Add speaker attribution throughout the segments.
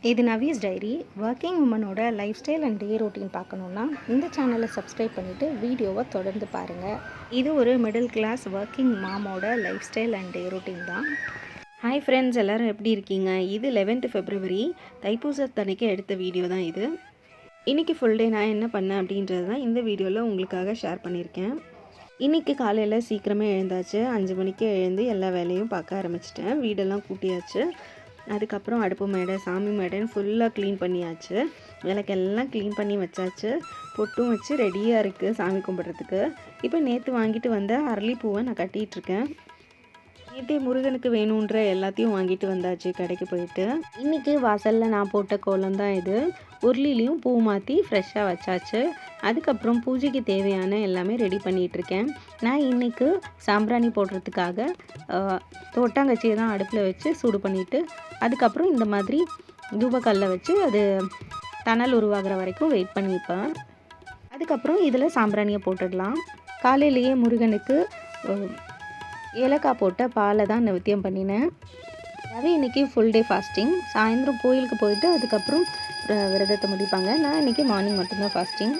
Speaker 1: இது நவீஸ் diary. Working உமனோட life style and day routine பார்க்கணுன்னா இந்த சேனலை சப்ஸ்கிரைப் பண்ணிவிட்டு வீடியோவை தொடர்ந்து பாருங்கள். இது ஒரு மிடில் கிளாஸ் ஒர்க்கிங் மாமோட life style and day routine தான். ஹாய் ஃப்ரெண்ட்ஸ், எல்லோரும் எப்படி இருக்கீங்க? இது 11th February தைப்பூசத்தன்னைக்கு எடுத்த வீடியோ தான் இது. இன்றைக்கி ஃபுல் டே நான் என்ன பண்ணேன் அப்படின்றது தான் இந்த வீடியோவில் உங்களுக்காக ஷேர் பண்ணியிருக்கேன். இன்றைக்கி காலையில் சீக்கிரமே எழுந்தாச்சு. 5 மணிக்கு எழுந்து எல்லா வேலையும் பார்க்க ஆரம்பிச்சிட்டேன். வீடெல்லாம் கூட்டியாச்சு. அதுக்கப்புறம் அடுப்பு மேடை, சாமி மேடைன்னு ஃபுல்லாக க்ளீன் பண்ணியாச்சு. விளக்கெல்லாம் க்ளீன் பண்ணி வச்சாச்சு. பொட்டும் வச்சு ரெடியாக இருக்குது சாமி கும்பிட்றதுக்கு. இப்போ நேற்று வாங்கிட்டு வந்த அரளிப்பூவை நான் கட்டிகிட்ருக்கேன். நேற்றே முருகனுக்கு வேணுன்ற எல்லாத்தையும் வாங்கிட்டு வந்தாச்சு கடைக்கு போயிட்டு. இன்றைக்கி வாசலில் நான் போட்ட கோலம் தான் இது. உருளிலையும் பூ மாற்றி ஃப்ரெஷ்ஷாக வச்சாச்சு. அதுக்கப்புறம் பூஜைக்கு தேவையான எல்லாமே ரெடி பண்ணிகிட்ருக்கேன். நான் இன்றைக்கு சாம்பிராணி போடுறதுக்காக தொட்டாங்கச்சியை தான் அடுப்பில் வச்சு சூடு பண்ணிவிட்டு அதுக்கப்புறம் இந்த மாதிரி தூபக்கல்லை வச்சு அது தணல் உருவாகிற வரைக்கும் வெயிட் பண்ணிப்பேன். அதுக்கப்புறம் இதில் சாம்பிராணியை போட்டுடலாம். காலையிலேயே முருகனுக்கு ஏலக்காய் போட்ட பாலை தான் நிவத்தியம் பண்ணினேன். ரவி இன்றைக்கி ஃபுல் டே ஃபாஸ்டிங். சாயந்தரம் கோயிலுக்கு போயிட்டு அதுக்கப்புறம் விரதத்தை முடிப்பாங்க. நான் இன்றைக்கி மார்னிங் மட்டும்தான் ஃபாஸ்டிங்.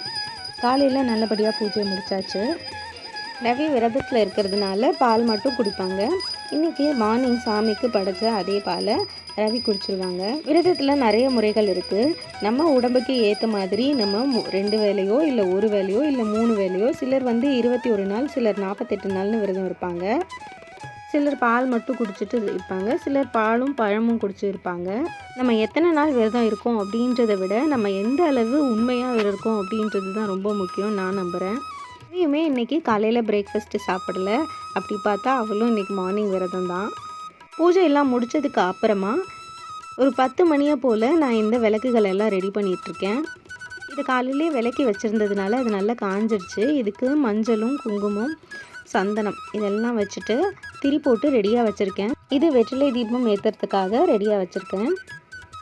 Speaker 1: காலையில் நல்லபடியாக பூஜையை முடித்தாச்சு. ரவி விரதத்தில் இருக்கிறதுனால பால் மட்டும் குடிப்பாங்க. இன்றைக்கி மார்னிங் சாமிக்கு படைச்ச அதே பாலை ரவி குடிச்சிருவாங்க. விரதத்தில் நிறைய முறைகள் இருக்குது. நம்ம உடம்புக்கு ஏற்ற மாதிரி நம்ம 2 வேலையோ இல்லை 1 வேலையோ இல்லை 3 வேலையோ, சிலர் 21 நாள், சிலர் 48 நாள்னு விரதம் இருப்பாங்க. சிலர் பால் மட்டும் குடிச்சிட்டு இருப்பாங்க. சிலர் பாலும் பழமும் குடிச்சு இருப்பாங்க. நம்ம எத்தனை நாள் விரதம் இருக்கோம் அப்படின்றத விட நம்ம எந்த அளவு உண்மையாக இருக்கோம் அப்படின்றது தான் ரொம்ப முக்கியம் நான் நம்புகிறேன். இதையுமே இன்றைக்கி காலையில் பிரேக்ஃபாஸ்ட்டு சாப்பிடல. அப்படி பார்த்தா அவளும் இன்றைக்கி மார்னிங் விரதம் தான். பூஜை எல்லாம் முடித்ததுக்கு அப்புறமா ஒரு 10 மணியை போல் நான் இந்த விளக்குகள் எல்லாம் ரெடி பண்ணிகிட்ருக்கேன். இது காலையிலே விளக்கி வச்சுருந்ததுனால அது நல்லா காஞ்சிடுச்சு. இதுக்கு மஞ்சளும் குங்குமம் சந்தனம் இதெல்லாம் வச்சுட்டு திரி போட்டு ரெடியாக வச்சுருக்கேன். இது வெற்றிலை தீபம் ஏற்றுறதுக்காக ரெடியாக வச்சுருக்கேன்.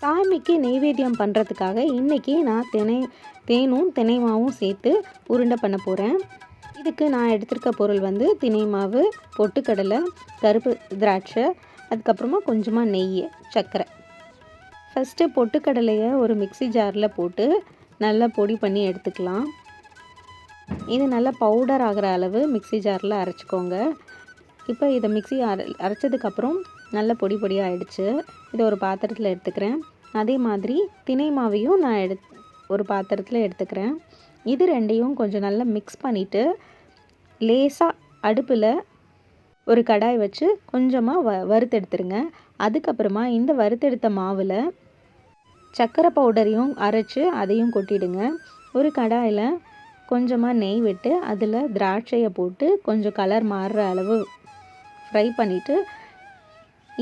Speaker 1: சாமிக்கு நெய்வேத்தியம் பண்ணுறதுக்காக இன்றைக்கி நான் தேனும் தினை மாவும் சேர்த்து உருண்டை பண்ண போகிறேன். இதுக்கு நான் எடுத்திருக்க பொருள் தினை மாவு, பொட்டுக்கடலை, கருப்பு திராட்சை, அதுக்கப்புறமா கொஞ்சமாக நெய், சர்க்கரை. ஃபஸ்ட்டு பொட்டுக்கடலையை ஒரு மிக்ஸி ஜாரில் போட்டு நல்லா பொடி பண்ணி எடுத்துக்கலாம். இது நல்லா பவுடர் ஆகிற அளவு மிக்ஸி ஜாரில் அரைச்சிக்கோங்க. இப்போ இதை மிக்ஸி அரைச்சதுக்கப்புறம் நல்ல பொடி பொடியாக ஆகிடுச்சு. இதை ஒரு பாத்திரத்தில் எடுத்துக்கிறேன். அதே மாதிரி தினை மாவையும் நான் ஒரு பாத்திரத்தில் எடுத்துக்கிறேன். இது ரெண்டையும் கொஞ்சம் நல்லா மிக்ஸ் பண்ணிவிட்டு லேசாக அடுப்பில் ஒரு கடாய் வச்சு கொஞ்சமாக வறுத்தெடுத்துருங்க. அதுக்கப்புறமா இந்த வறுத்தெடுத்த மாவில் சர்க்கரை பவுடரையும் அரைச்சி அதையும் கொட்டிடுங்க. ஒரு கடாயில் கொஞ்சமாக நெய் விட்டு அதில் திராட்சையை போட்டு கொஞ்சம் கலர் மாறுற அளவு ஃப்ரை பண்ணிவிட்டு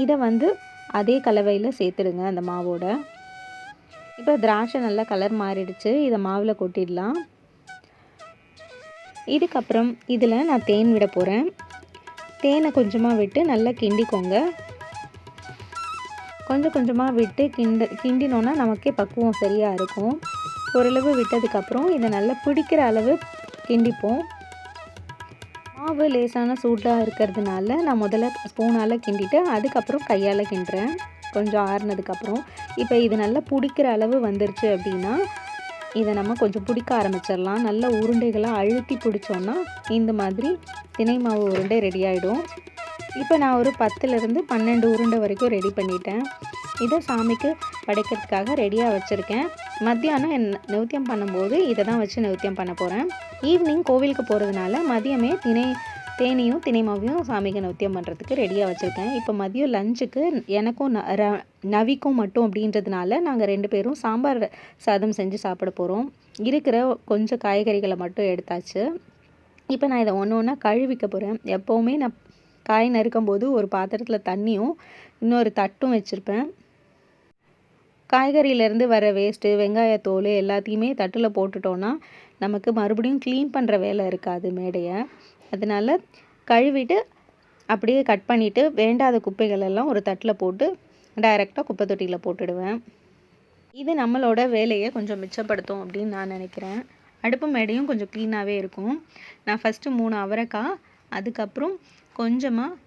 Speaker 1: இதை அதே கலவையில் சேர்த்துடுங்க அந்த மாவோட. இப்போ திராட்சை நல்லா கலர் மாறிடுச்சு. இதை மாவில் கொட்டிடலாம். இதுக்கப்புறம் இதில் நான் தேன் விட போகிறேன். தேனை கொஞ்சமாக விட்டு நல்லா கிண்டிக்கோங்க. கொஞ்சம் கொஞ்சமாக விட்டு கிண்டினோன்னா நமக்கே பக்குவம் சரியாக இருக்கும். ஓரளவு விட்டதுக்கப்புறம் இதை நல்லா பிடிக்கிற அளவு கிண்டிப்போம். மாவு லேசான சூடாக இருக்கிறதுனால நான் முதல்ல ஸ்பூனால் கிண்டிட்டு அதுக்கப்புறம் கையால் கிண்டுறேன். கொஞ்சம் ஆறுனதுக்கப்புறம் இப்போ இது நல்லா பிடிக்கிற அளவு வந்துருச்சு அப்படின்னா இதை நம்ம கொஞ்சம் பிடிக்க ஆரம்பிச்சிடலாம். நல்ல உருண்டைகளாக அழுத்தி பிடிச்சோன்னா இந்த மாதிரி தினை மாவு உருண்டை ரெடி ஆகிடும். இப்போ நான் ஒரு 10லேருந்து 12 உருண்டை வரைக்கும் ரெடி பண்ணிட்டேன். இதை சாமிக்கு படைக்கிறதுக்காக ரெடியாக வச்சுருக்கேன். மத்தியானம் நிவத்தியம் பண்ணும்போது இதை தான் வச்சு நிவத்தியம் பண்ண போகிறேன். ஈவினிங் கோவிலுக்கு போகிறதுனால மதியமே தேனியும் தினை மாவையும் சாமிக்கு நிவத்தியம் பண்ணுறதுக்கு ரெடியாக வச்சுருக்கேன். இப்போ மதியம் லஞ்சுக்கு எனக்கும் நவிக்கும் மட்டும் அப்படின்றதுனால நாங்கள் 2 பேரும் சாம்பார் சாதம் செஞ்சு சாப்பிட போகிறோம். இருக்கிற கொஞ்சம் காய்கறிகளை மட்டும் எடுத்தாச்சு. இப்போ நான் இதை ஒன்று ஒன்றா கழுவிக்க போகிறேன். எப்போவுமே நான் காய் நறுக்கும்போது ஒரு பாத்திரத்தில் தண்ணியும் இன்னொரு தட்டும் வச்சுருப்பேன். காய்கறியிலேருந்து வர வேஸ்ட்டு, வெங்காயத்தோல் எல்லாத்தையுமே தட்டில் போட்டுட்டோன்னா நமக்கு மறுபடியும் க்ளீன் பண்ணுற வேலை இருக்காது மேடையை. அதனால் கழுவிட்டு அப்படியே கட் பண்ணிவிட்டு வேண்டாத குப்பைகளெல்லாம் ஒரு தட்டில் போட்டு டைரெக்டாக குப்பை தொட்டியில் போட்டுடுவேன். இது நம்மளோட வேலையை கொஞ்சம் மிச்சப்படுத்தும் அப்படின்னு நான் நினைக்கிறேன். அடுப்பு மேடையும் கொஞ்சம் க்ளீனாகவே இருக்கும். நான் ஃபஸ்ட்டு 3 அவரைக்காய், அதுக்கப்புறம் கொஞ்சமாக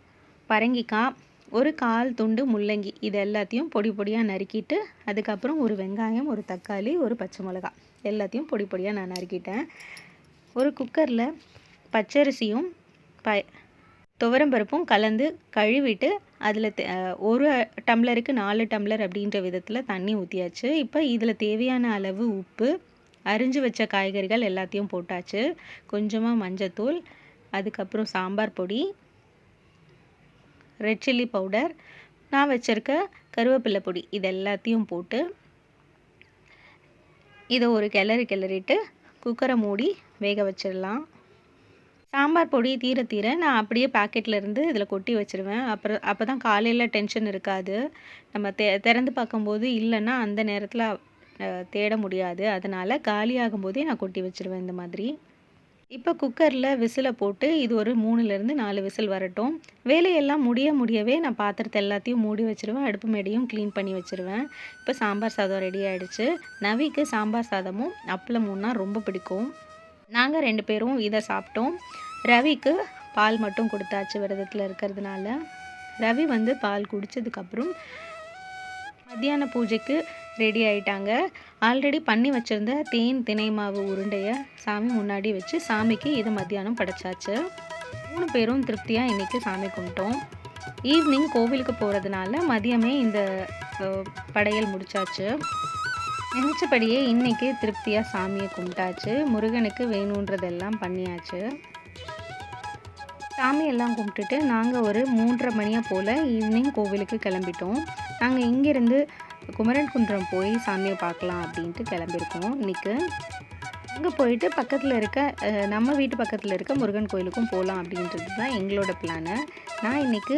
Speaker 1: பரங்கிக்காய், ஒரு 1/4 துண்டு முள்ளங்கி இது எல்லாத்தையும் பொடி பொடியாக நறுக்கிட்டு, அதுக்கப்புறம் ஒரு வெங்காயம், ஒரு தக்காளி, ஒரு பச்சை மிளகாய் எல்லாத்தையும் பொடி பொடியாக நான் நறுக்கிட்டேன். ஒரு குக்கரில் பச்சரிசியும் துவரம்பருப்பும் கலந்து கழுவிட்டு அதில் 1 டம்ளருக்கு 4 டம்ளர் அப்படின்ற விதத்தில் தண்ணி ஊற்றியாச்சு. இப்போ இதில் தேவையான அளவு உப்பு, அரிஞ்சு வச்ச காய்கறிகள் எல்லாத்தையும் போட்டாச்சு. கொஞ்சமாக மஞ்சத்தூள், அதுக்கப்புறம் சாம்பார் பொடி, ரெட் சில்லி பவுடர், நான் வச்சுருக்க கருவேப்பிலை பொடி இது எல்லாத்தையும் போட்டு இதை ஒரு கிளறிட்டு குக்கரை மூடி வேக வச்சிடலாம். சாம்பார் பொடி தீர தீர நான் அப்படியே பாக்கெட்லேருந்து இதில் கொட்டி வச்சுருவேன். அப்போ தான் காலையில் டென்ஷன் இருக்காது. நம்ம திறந்து பார்க்கும்போது இல்லைன்னா அந்த நேரத்தில் தேட முடியாது. அதனால் காலியாகும்போதே நான் கொட்டி வச்சுருவேன் இந்த மாதிரி. இப்போ குக்கரில் விசிலை போட்டு இது ஒரு 3லேருந்து 4 விசில் வரட்டும். வேலையெல்லாம் முடியவே நான் பாத்திரத்தை எல்லாத்தையும் மூடி வச்சுருவேன். அடுப்பு மேடையும் க்ளீன் பண்ணி வச்சுருவேன். இப்போ சாம்பார் சாதம் ரெடி ஆகிடுச்சு. நவிக்கு சாம்பார் சாதமும் அப்பளமும்னா ரொம்ப பிடிக்கும். நாங்கள் 2 பேரும் இதை சாப்பிட்டோம். ரவிக்கு பால் மட்டும் கொடுத்தாச்சு விரதத்தில் இருக்கிறதுனால. ரவி வந்து பால் குடித்ததுக்கப்புறம் மத்தியான பூஜைக்கு ரெடி ஆகிட்டாங்க. ஆல்ரெடி பண்ணி வச்சுருந்த தினை மாவு உருண்டையை சாமி முன்னாடி வச்சு சாமிக்கு இதை மத்தியானம் படைச்சாச்சு. 3 பேரும் திருப்தியாக இன்றைக்கி சாமி கும்பிட்டோம். ஈவினிங் கோவிலுக்கு போகிறதுனால மதியமே இந்த படையல் முடித்தாச்சு. நினச்சபடியே இன்றைக்கி திருப்தியாக சாமியை கும்பிட்டாச்சு. முருகனுக்கு வேணுன்றதெல்லாம் பண்ணியாச்சு. சாமியெல்லாம் கும்பிட்டுட்டு நாங்கள் ஒரு 3:30 மணியை போல் ஈவினிங் கோவிலுக்கு கிளம்பிட்டோம். நாங்கள் இங்கேருந்து குமரன் குன்றம் போய் சாமியை பார்க்கலாம் அப்படின்ட்டு கிளம்பியிருக்கோம் இன்றைக்கி. அங்கே போயிட்டு பக்கத்தில் இருக்க நம்ம வீட்டு பக்கத்தில் இருக்க முருகன் கோயிலுக்கும் போகலாம் அப்படின்றது தான் எங்களோட பிளானு. நான் இன்றைக்கி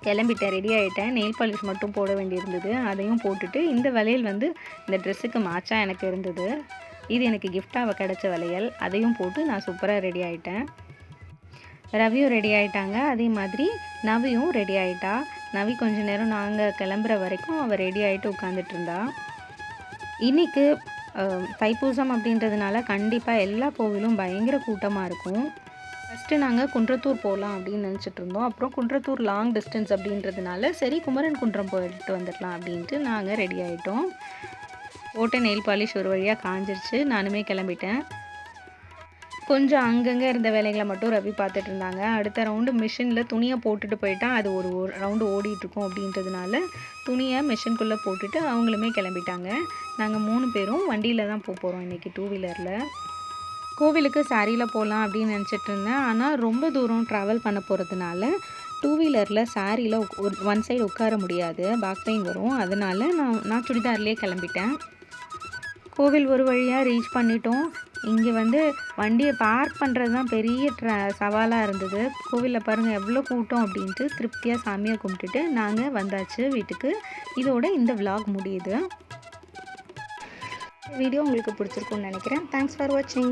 Speaker 1: கிளம்பிட்டேன், ரெடி ஆகிட்டேன். நெயில் பாலிஷ் மட்டும் போட வேண்டியிருந்தது, அதையும் போட்டுட்டு இந்த வளையல் வந்து இந்த ட்ரெஸ்ஸுக்கு மேட்சாக எனக்கு இருந்தது. இது எனக்கு கிஃப்டாக கிடச்ச வளையல், அதையும் போட்டு நான் சூப்பராக ரெடி ஆகிட்டேன். ரவியும் ரெடி ஆகிட்டாங்க, அதே மாதிரி நவியும் ரெடி ஆகிட்டா. நவி கொஞ்ச நேரம் நாங்கள் கிளம்புற வரைக்கும் அவள் ரெடி ஆகிட்டு உட்காந்துட்டு இருந்தா. இன்றைக்கி தைப்பூசம் அப்படின்றதுனால கண்டிப்பாக எல்லா கோவிலும் பயங்கர கூட்டமாக இருக்கும். ஃபஸ்ட்டு நாங்கள் குன்றத்தூர் போகலாம் அப்படின்னு நினச்சிட்டு இருந்தோம். அப்புறம் குன்றத்தூர் லாங் டிஸ்டன்ஸ் அப்படின்றதுனால சரி குமரன் குன்றம் போயிட்டு வந்துடலாம் அப்படின்ட்டு நாங்கள் ரெடி ஆகிட்டோம். போட்ட நெயில் பாலிஷ் ஒரு வழியாக காஞ்சிருச்சு. நானுமே கிளம்பிட்டேன். கொஞ்சம் அங்கங்கே இருந்த வேலைகளை மட்டும் ரவி பார்த்துட்டு இருந்தாங்க. அடுத்த ரவுண்டு மிஷினில் துணியை போட்டுட்டு போயிட்டா அது ஒரு ரவுண்டு ஓடிட்டுருக்கும் அப்படின்றதுனால துணியை மிஷின்குள்ளே போட்டுட்டு அவங்களுமே கிளம்பிட்டாங்க. நாங்கள் 3 பேரும் வண்டியில் தான் போகிறோம் இன்றைக்கி, 2 வீலரில். கோவிலுக்கு சாரியில் போகலாம் அப்படின்னு நினச்சிட்டு இருந்தேன். ஆனால் ரொம்ப தூரம் ட்ராவல் பண்ண போகிறதுனால 2 வீலரில் சாரியில் ஒன் சைடு உட்கார முடியாது, பேக் பெயின் வரும். அதனால் நான் சுடிதார்லேயே கிளம்பிட்டேன். கோவில் ஒரு வழியாக ரீச் பண்ணிட்டோம். இங்கே வந்து வண்டியை பார்க் பண்ணுறது தான் பெரிய சவாலாக இருந்தது. கோவிலில் பாருங்கள் எவ்வளோ கூட்டம் அப்படின்ட்டு. திருப்தியாக சாமியை கும்பிட்டுட்டு நாங்கள் வந்தாச்சு வீட்டுக்கு. இதோட இந்த vlog முடியுது. வீடியோ உங்களுக்கு பிடிச்சிருக்குன்னு நினைக்கிறேன். தேங்க்ஸ் ஃபார் வாட்சிங்.